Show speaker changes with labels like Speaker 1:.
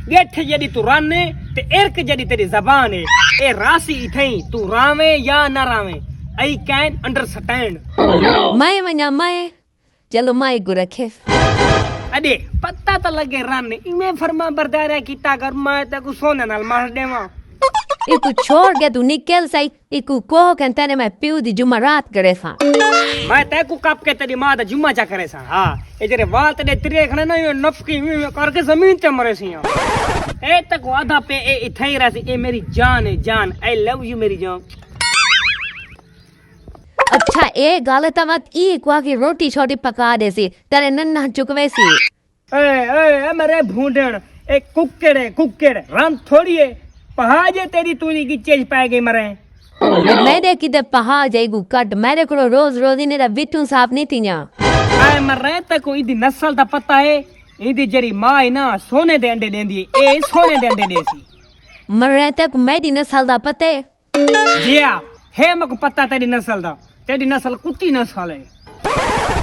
Speaker 1: गेठ जड़ी तू राने ते इर्क जड़ी तेरी जबान है ए रासी इथई तू रावे या ना रावे आई कैन अंडरस्टैंड
Speaker 2: मैं वना मैं चलो मैं को रखे
Speaker 1: अडे पता तो लगे राने इमे फरमा बरदारा कीता कर मैं ते को सोने नाल मार देवा
Speaker 2: इकु छोड़ गया तू निकल सही इकु को कहते मैं प्यू दी जुमरात करे सा
Speaker 1: मैं ते को कप के तेरी मां दा जुम्मा चा करे सा हां ए जरे वाल ते तिरे खने ना यो नफकी करके जमीन ते मरे सी ए तक आधा पे ए इथई रहसी ए मेरी जान है जान आई लव यू मेरी जान
Speaker 2: अच्छा ए गाल तमत ई को की रोटी छोटी पका दे सी तेरे नन्ना चुकवे सी
Speaker 1: ए मेरे भूंडण ए कुक्केड़ राम थोड़ी है पहाजे तेरी तूरी की चेज पाए गई मरे
Speaker 2: मेरे किधर पहा जाएगू कट मेरे को रोज रोज इने दा बिटू साफ नहीं थी ना
Speaker 1: आए मरे तक इदी नस्ल दा पता है इदी जरी मां है ना सोने दे अंडे देंदी ए सोने दे अंडे देसी
Speaker 2: मरे तक मेरी नस्ल दा पते
Speaker 1: जिया है मको पता तेरी नस्ल दा तेरी नस्ल कुत्ती नस्ल है